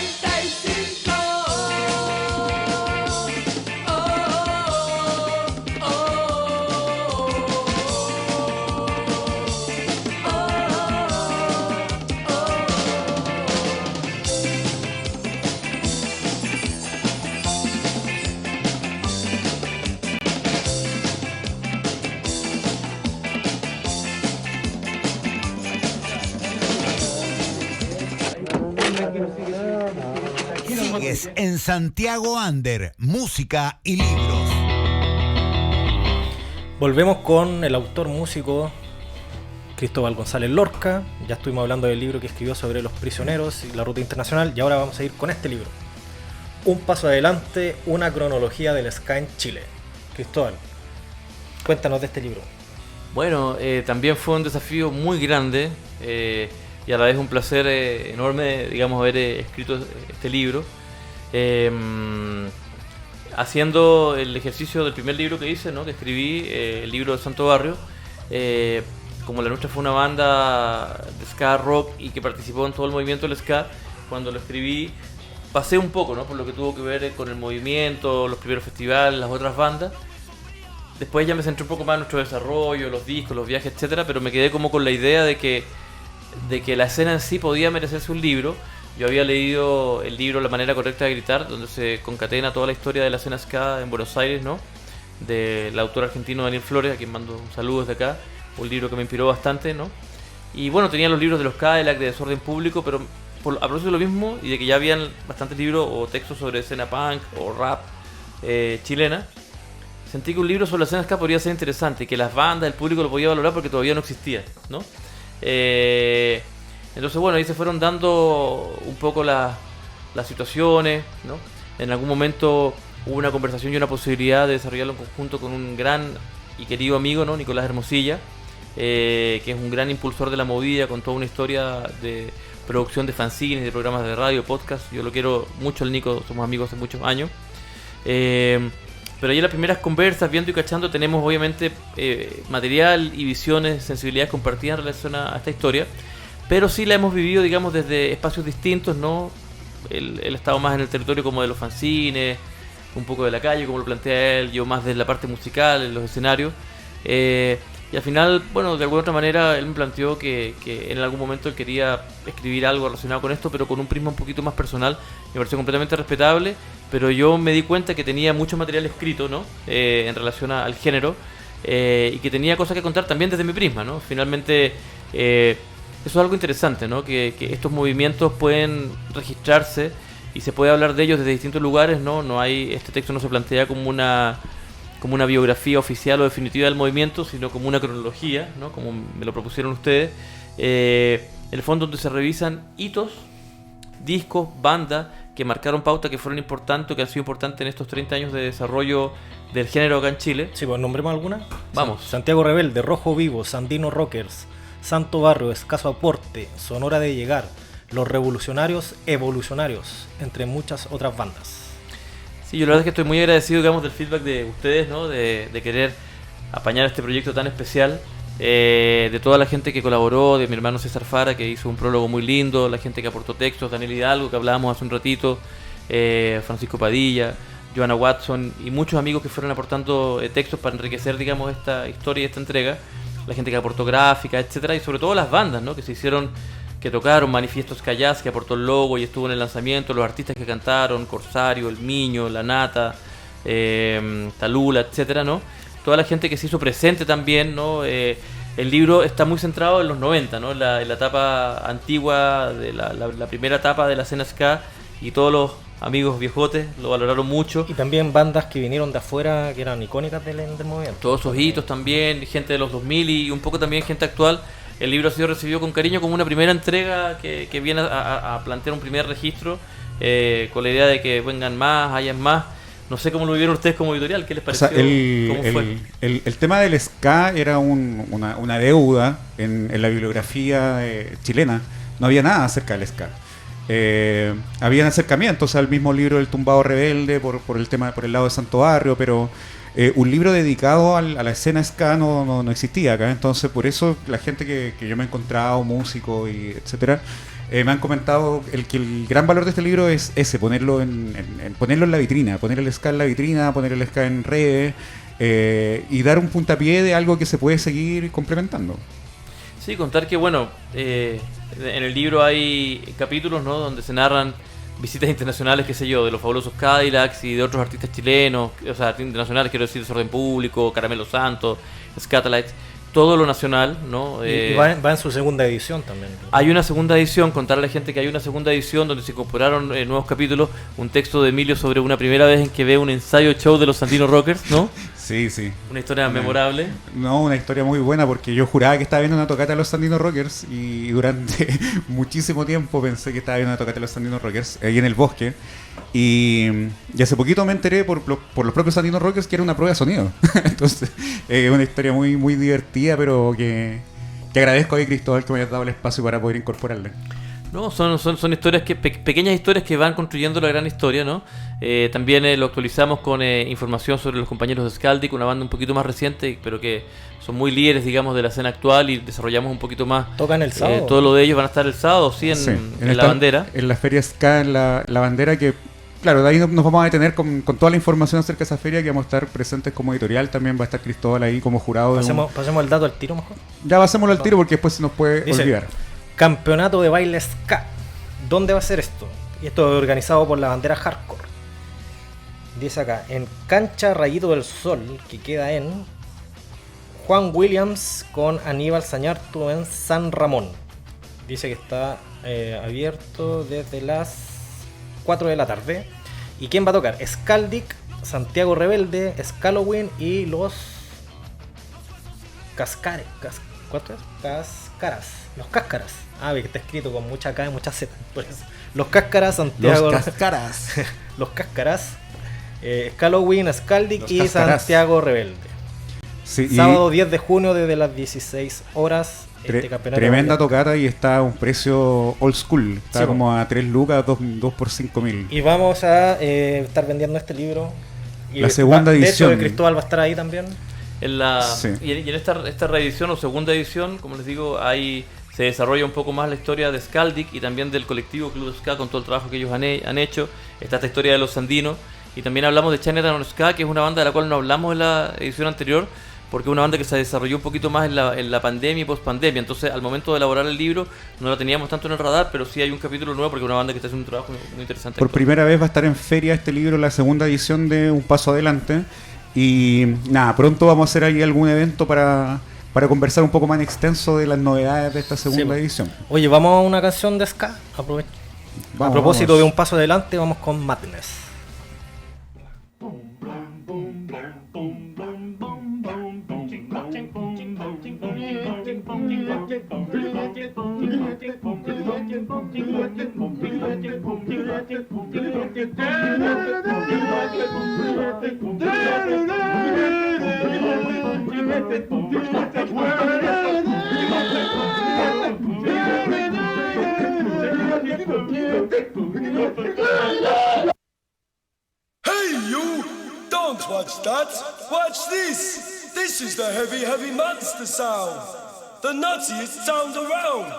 Sigues en Santiago Under, música y libros. Volvemos con el autor músico Cristóbal González Lorca. Ya estuvimos hablando del libro que escribió sobre los prisioneros y la ruta internacional, y ahora vamos a ir con este libro, Un paso adelante, una cronología del ska en Chile. Cristóbal, cuéntanos de este libro. Bueno, también fue un desafío muy grande y a la vez un placer enorme, digamos, haber escrito este libro. Haciendo el ejercicio del primer libro que hice, ¿no? Que escribí, el libro de Santo Barrio. Como la nuestra fue una banda de ska rock y que participó en todo el movimiento del ska, cuando lo escribí pasé un poco, ¿no? Por lo que tuvo que ver con el movimiento, los primeros festivales, las otras bandas. Después ya me centré un poco más en nuestro desarrollo, los discos, los viajes, etcétera, pero me quedé como con la idea de que la escena en sí podía merecerse un libro. Yo había leído el libro La manera correcta de gritar, donde se concatena toda la historia de la escena ska en Buenos Aires, ¿no? Del autor argentino Daniel Flores, a quien mando un saludo desde acá. Un libro que me inspiró bastante, ¿no? Y bueno, tenía los libros de los Cadillac, de Desorden Público, pero a propósito de lo mismo, y de que ya habían bastantes libros o textos sobre escena punk o rap chilena, sentí que un libro sobre la escena ska podría ser interesante y que las bandas, el público lo podía valorar porque todavía no existía, ¿no? Entonces, bueno, ahí se fueron dando un poco las situaciones, ¿no? En algún momento hubo una conversación y una posibilidad de desarrollarlo en conjunto con un gran y querido amigo, ¿no? Nicolás Hermosilla, que es un gran impulsor de la movida, con toda una historia de producción de fanzines, de programas de radio, podcast. Yo lo quiero mucho al Nico, somos amigos hace muchos años. Pero ahí en las primeras conversas, viendo y cachando, tenemos obviamente material y visiones, sensibilidades compartidas en relación a esta historia, pero sí la hemos vivido, digamos, desde espacios distintos, ¿no? Él ha estado más en el territorio como de los fanzines, un poco de la calle, como lo plantea él, yo más de la parte musical, en los escenarios. Y al final, bueno, de alguna otra manera, él me planteó que en algún momento él quería escribir algo relacionado con esto, pero con un prisma un poquito más personal. Me pareció completamente respetable, pero yo me di cuenta que tenía mucho material escrito, ¿no? En relación al género, y que tenía cosas que contar también desde mi prisma, ¿no? Finalmente, eso es algo interesante, ¿no? Que estos movimientos pueden registrarse y se puede hablar de ellos desde distintos lugares, ¿no? Este texto no se plantea como una biografía oficial o definitiva del movimiento, sino como una cronología, ¿no? Como me lo propusieron ustedes. En el fondo, donde se revisan hitos, discos, bandas que marcaron pauta, que fueron importantes, que han sido importantes en estos 30 años de desarrollo del género acá en Chile. Sí, pues nombremos alguna. Vamos. Santiago Rebelde, Rojo Vivo, Sandino Rockers, Santo Barrio, Escaso Aporte, Sonora de Llegar, Los Revolucionarios Evolucionarios, entre muchas otras bandas. Sí, yo la verdad es que estoy muy agradecido, digamos, del feedback de ustedes, ¿no? De querer apañar este proyecto tan especial, de toda la gente que colaboró, de mi hermano César Fara, que hizo un prólogo muy lindo, la gente que aportó textos, Daniel Hidalgo, que hablábamos hace un ratito, Francisco Padilla, Joanna Watson y muchos amigos que fueron aportando textos para enriquecer, digamos, esta historia y esta entrega, la gente que aportó gráfica, etcétera, y sobre todo las bandas, ¿no? Que tocaron, Manifiesto Ska Jazz, que aportó el logo y estuvo en el lanzamiento, los artistas que cantaron, Corsario, El Miño, La Nata, Talula, etcétera, ¿no? Toda la gente que se hizo presente también, ¿no? El libro está muy centrado en los 90, ¿no? En la etapa antigua, de la primera etapa de la escena ska, y todos los amigos viejotes lo valoraron mucho. Y también bandas que vinieron de afuera, que eran icónicas del movimiento. Todos esos hitos también, gente de los 2000 y un poco también gente actual. el libro ha sido recibido con cariño como una primera entrega que viene a plantear un primer registro con la idea de que vengan más, hayan más. No sé cómo lo vieron ustedes como editorial, ¿qué les pareció? O sea, ¿Cómo fue? el tema del ska era una deuda en la bibliografía chilena. No había nada acerca del ska. Habían acercamientos al mismo libro del Tumbado Rebelde por el lado de Santo Barrio, pero un libro dedicado a la escena ska no existía acá. Entonces, por eso la gente que yo me he encontrado, músicos y etcétera, me han comentado que el gran valor de este libro es ese, ponerlo en la vitrina, poner el ska en la vitrina, poner el ska en redes y dar un puntapié de algo que se puede seguir complementando. Sí, contar que, bueno, en el libro hay capítulos, ¿no?, donde se narran visitas internacionales, qué sé yo, de los fabulosos Cadillacs y de otros artistas chilenos, o sea, artistas internacionales, quiero decir, Desorden Público, Caramelo Santos, Scatalites, todo lo nacional, ¿no? Y va en su segunda edición también. Hay una segunda edición, contarle a la gente que hay una segunda edición donde se incorporaron nuevos capítulos, un texto de Emilio sobre una primera vez en que ve un ensayo show de los Sandino Rockers, ¿no? Sí, sí. Una historia memorable. No, una historia muy buena porque yo juraba que estaba viendo una tocata de los Sandino Rockers y durante muchísimo tiempo pensé que estaba viendo una tocata de los Sandino Rockers ahí en el bosque y hace poquito me enteré por los propios Sandino Rockers que era una prueba de sonido. Entonces es una historia muy, muy divertida, pero que agradezco a Cristóbal que me haya dado el espacio para poder incorporarla. No, son historias pequeñas historias que van construyendo la gran historia, ¿no? También lo actualizamos con información sobre los compañeros de Skaldic, una banda un poquito más reciente, pero que son muy líderes, digamos, de la escena actual y desarrollamos un poquito más. ¿Tocan el sábado? Todo lo de ellos van a estar el sábado, sí, en la bandera. En la feria Ska, en la bandera, que claro, de ahí nos vamos a detener con toda la información acerca de esa feria, que vamos a estar presentes como editorial. También va a estar Cristóbal ahí como jurado. Pasemos el dato al tiro mejor. Ya pasémoslo al tiro porque después se nos puede olvidar. Campeonato de baile ska. ¿Dónde va a ser esto? Y esto es organizado por la bandera Hardcore. Dice acá, en Cancha Rayito del Sol, que queda en Juan Williams con Aníbal Sañartu en San Ramón. Dice que está abierto desde las 4 de la tarde. ¿Y quién va a tocar? Skaldic, Santiago Rebelde, Scalowin y los Cascares. ¿Cuánto es? Cascaras. Los Cáscaras. Ah, ve que está escrito con mucha K y mucha Z. Por eso. Los Cáscaras, Santiago. Los Cáscaras. Los Cáscaras. Scalowin, Skaldic y Cáscaras. Santiago Rebelde. Sí, Sábado 10 de junio desde las 16 horas. Tremenda tocata y está a un precio old school. Está sí, como a 3 lucas, 2 por 5.000. Y vamos a estar vendiendo este libro. Y la segunda edición. De hecho, Cristóbal va a estar ahí también. Sí. Y en esta reedición o segunda edición, como les digo, se desarrolla un poco más la historia de Skaldic y también del colectivo Club Ska con todo el trabajo que ellos han hecho. Está esta historia de los Sandinos. Y también hablamos de Chinatown Ska, que es una banda de la cual no hablamos en la edición anterior, porque es una banda que se desarrolló un poquito más en la pandemia y post-pandemia. Entonces, al momento de elaborar el libro, no la teníamos tanto en el radar, pero sí hay un capítulo nuevo porque es una banda que está haciendo un trabajo muy interesante. Por primera vez va a estar en feria este libro, la segunda edición de Un Paso Adelante. Y nada, pronto vamos a hacer ahí algún evento para conversar un poco más en extenso de las novedades de esta segunda edición. Oye, vamos a una canción de ska. A propósito de Un Paso Adelante, vamos con Madness. Hey you! Don't watch that! Watch this! This is the heavy, heavy monster sound! The nuttiest sound around!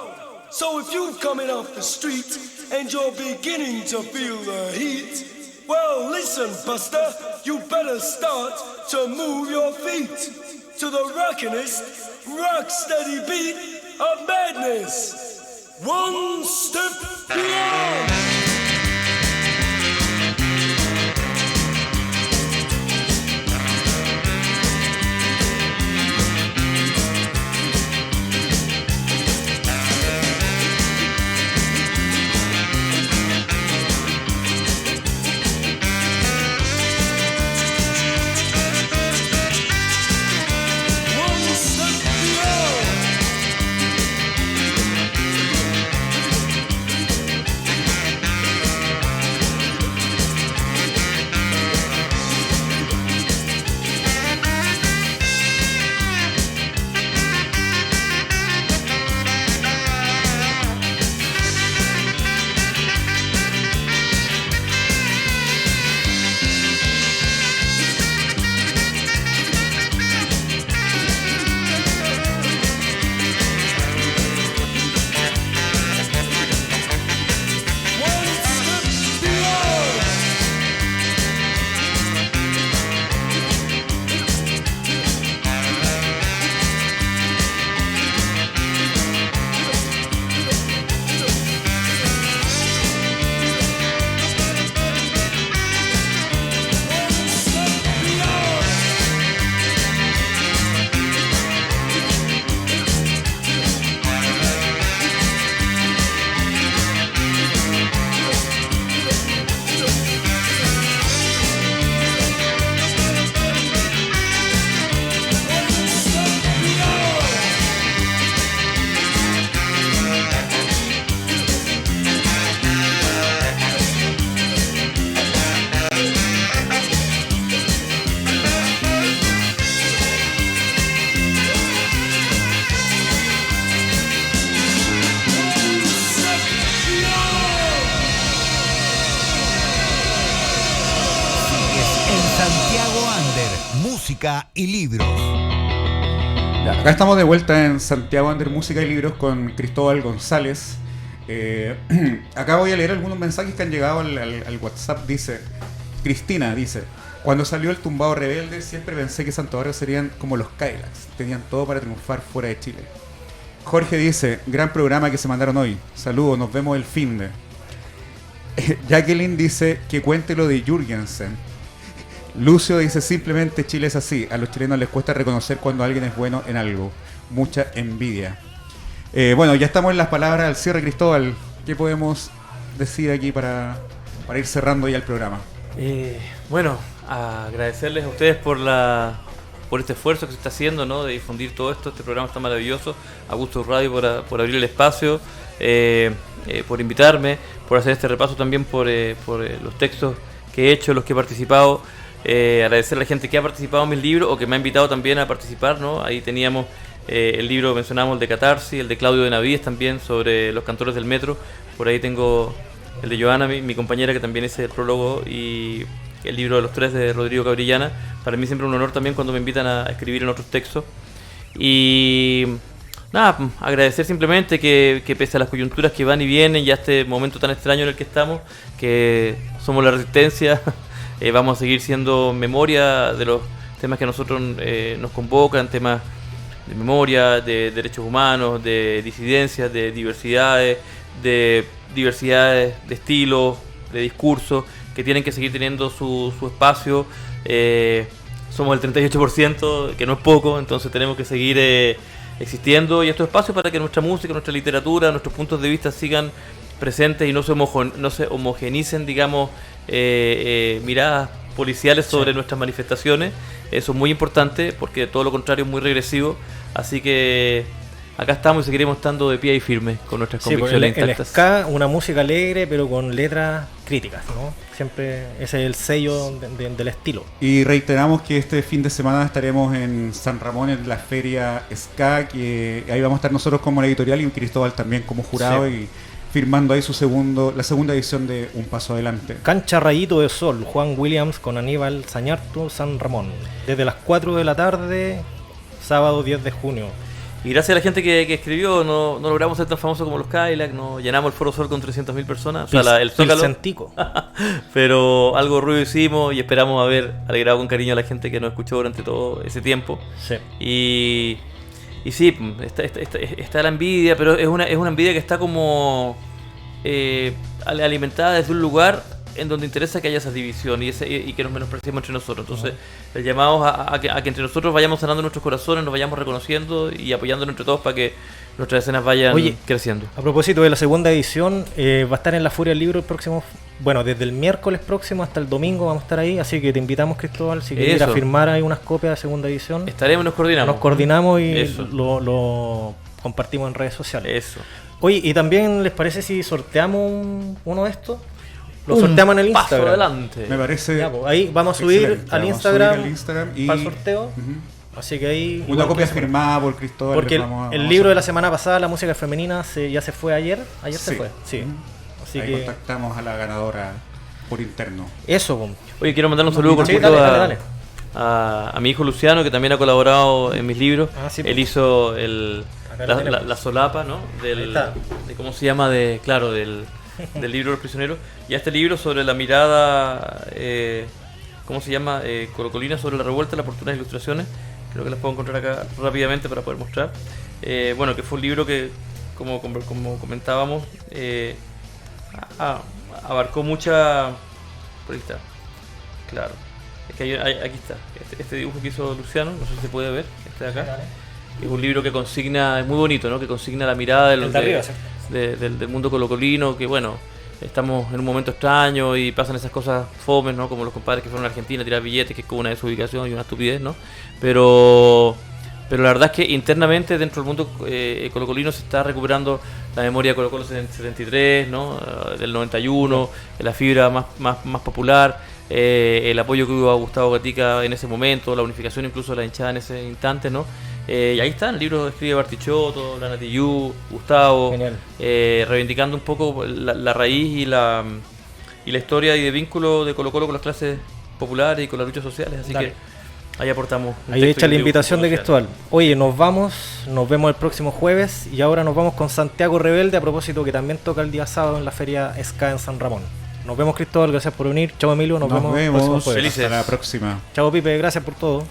So if you're coming off the street and you're beginning to feel the heat, well listen Buster, you better start to move your feet to the rockinest, rock steady beat of madness! One step beyond! música y libros. Ya, acá estamos de vuelta en Santiago Under Música y Libros con Cristóbal González. Acá voy a leer algunos mensajes que han llegado al WhatsApp. Dice Cristina, dice: cuando salió el Tumbado Rebelde siempre pensé que Santo Barrio serían como los Cadillacs, tenían todo para triunfar fuera de Chile. Jorge dice: gran programa que se mandaron hoy, saludos, nos vemos el finde. Jacqueline dice que cuente lo de Jürgensen. Lucio dice: simplemente Chile es así, a los chilenos les cuesta reconocer cuando alguien es bueno en algo, mucha envidia. Bueno, ya estamos en las palabras al cierre, Cristóbal. ¿Qué podemos decir aquí para ir cerrando ya el programa? Bueno, agradecerles a ustedes por este esfuerzo que se está haciendo, ¿no? De difundir todo esto. Este programa está maravilloso. A Gusto Radio por abrir el espacio, por invitarme, por hacer este repaso también por los textos que he hecho, los que he participado. Agradecer a la gente que ha participado en mis libros o que me ha invitado también a participar, ¿no? Ahí teníamos el libro, mencionamos el de Catarsis, el de Claudio de Navíes también sobre los cantores del metro. Por ahí tengo el de Joana, mi compañera, que también es el prólogo, y el libro de los tres de Rodrigo Cabrillana. Para mí siempre un honor también cuando me invitan a escribir en otros textos. Y nada, agradecer simplemente que pese a las coyunturas que van y vienen, y a este momento tan extraño en el que estamos, que somos la resistencia, vamos a seguir siendo memoria de los temas que a nosotros nos convocan, temas de memoria, de derechos humanos, de disidencias, de diversidades de estilos, de discursos, que tienen que seguir teniendo su espacio. Somos el 38%, que no es poco, entonces tenemos que seguir existiendo, y estos espacios para que nuestra música, nuestra literatura, nuestros puntos de vista sigan presentes y no se homogenicen, digamos, miradas policiales sobre nuestras manifestaciones. Eso es muy importante, porque todo lo contrario es muy regresivo. Así que acá estamos y seguiremos estando de pie y firme con nuestras convicciones el intactas. ska, una música alegre pero con letras críticas, ¿no? Siempre ese es el sello del estilo. Y reiteramos que este fin de semana estaremos en San Ramón en la feria ska, que ahí vamos a estar nosotros como la editorial y Cristóbal también como jurado, y firmando ahí la segunda edición de Un Paso Adelante. Cancha Rayito de Sol, Juan Williams con Aníbal Sañarto, San Ramón, desde las 4 de la tarde, sábado 10 de junio. Y gracias a la gente que escribió, no logramos ser tan famosos como los Cadillac, no llenamos el Foro Sol con 300.000 personas, o sea, el Zócalo. Pero algo ruido hicimos y esperamos haber alegrado con cariño a la gente que nos escuchó durante todo ese tiempo. Sí. Y sí, está la envidia, pero es una envidia que está como alimentada desde un lugar en donde interesa que haya esa división y que nos menospreciemos entre nosotros. Entonces, el llamado a que entre nosotros vayamos sanando nuestros corazones, nos vayamos reconociendo y apoyándonos entre todos para que nuestras escenas vayan creciendo. A propósito de la segunda edición, va a estar en la Furia del Libro el próximo, desde el miércoles próximo hasta el domingo vamos a estar ahí, así que te invitamos, Cristóbal, si quieres ir a firmar ahí unas copias de segunda edición. Estaremos y nos coordinamos. Nos coordinamos y lo compartimos en redes sociales. Eso. Oye, ¿y también les parece si sorteamos uno de estos? Lo sorteamos en el Instagram. Paso adelante. Me parece. Ya, pues, ahí vamos a subir al Instagram y para el sorteo. Así que ahí. Una copia firmada por Cristóbal. Porque el libro de la semana pasada, La música femenina, ya se fue ayer. Ayer se fue. Sí. Así ahí que contactamos a la ganadora por interno. Eso, pues. Oye, quiero mandar un saludo cortito a mi hijo Luciano, que también ha colaborado en mis libros. Él hizo la solapa, ¿no? De cómo se llama, del libro de los prisioneros, y a este libro sobre la mirada, ¿cómo se llama? Colocolina sobre la revuelta, las oportunas ilustraciones. Creo que las puedo encontrar acá rápidamente para poder mostrar. Bueno, que fue un libro que, como comentábamos, abarcó mucha. Por ahí está, claro. Es que aquí está, este dibujo que hizo Luciano, no sé si se puede ver, este de acá. Es un libro que consigna, es muy bonito, ¿no? Que consigna la mirada del mundo colocolino, que bueno, estamos en un momento extraño y pasan esas cosas fomes, ¿no? Como los compadres que fueron a Argentina a tirar billetes, que es como una desubicación y una estupidez, ¿no? Pero la verdad es que internamente dentro del mundo colocolino se está recuperando la memoria de Colo Colo 73, ¿no? Del 91, la fibra más popular, el apoyo que hubo a Gustavo Gatica en ese momento, la unificación incluso de la hinchada en ese instante, ¿no? Y ahí está, el libro escribe Bartichotto, Lana Tijoux, Gustavo, reivindicando un poco la raíz y la historia y de vínculo de Colo Colo con las clases populares y con las luchas sociales. Así que Ahí aportamos. un Ahí texto echa y la un invitación de dibujo Cristóbal. Oye, nos vamos el próximo jueves y ahora nos vamos con Santiago Rebelde, a propósito que también toca el día sábado en la feria Ska en San Ramón. Nos vemos, Cristóbal, gracias por venir. Chao, Emilio, nos vemos el próximo jueves. Felices. Hasta la próxima. Chao, Pipe, gracias por todo.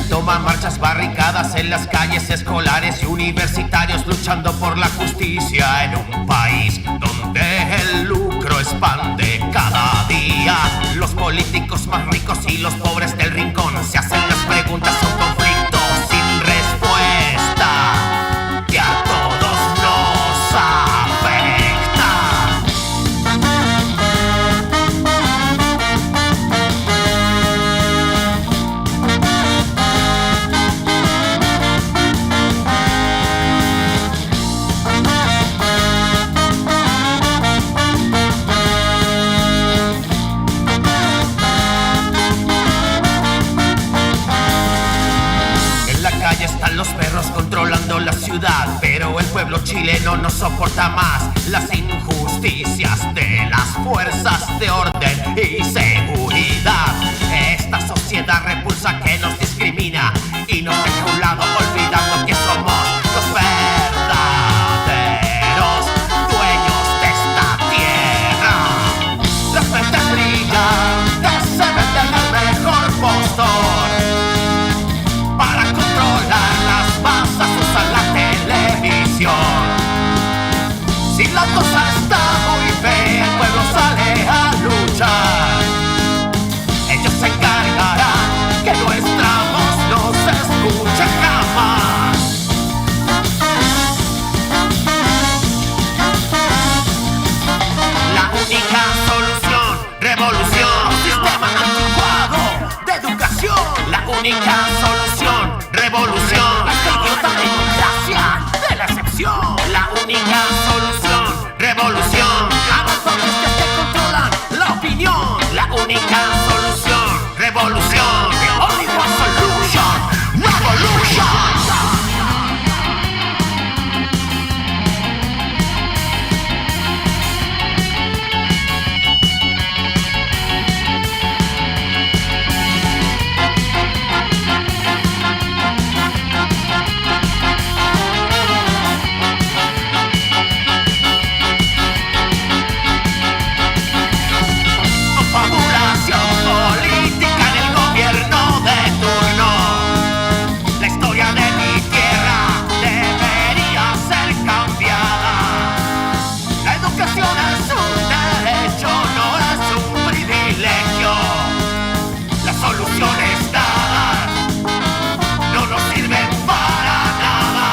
Toman marchas barricadas en las calles escolares y universitarios luchando por la justicia en un país donde el lucro expande cada día. Los políticos más ricos y los pobres del rincón se hacen las preguntas a un conflicto sin respuesta que a todos nos afecta. Están los perros controlando la ciudad, pero el pueblo chileno no soporta más las injusticias de las fuerzas de orden y seguridad. Esta sociedad repulsa que nos discrimina y nos deja a un lado olvidando que somos los verdaderos dueños de esta tierra. Las mentes brillantes se venden al mejor postor. Para controlar las masas usan la televisión. Si la cosa está muy fea, el pueblo sale a luchar. Ellos se encargarán que nuestra voz no se escuche jamás. La única solución, revolución, sistema anticuado de educación. La única solución, revolución, la idiota democracia de la excepción. La única solución, revolución, a los hombres que controlan la opinión. La única solución, revolución, the only one solution, revolution. Confabulación política en el gobierno de turno. La historia de mi tierra debería ser cambiada. La educación es un derecho, no es un privilegio. Las soluciones dadas no nos sirven para nada.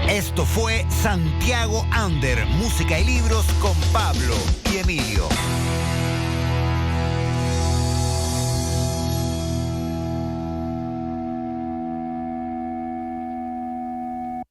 Esto fue Santiago Under, música y libros con Pablo y Emilio.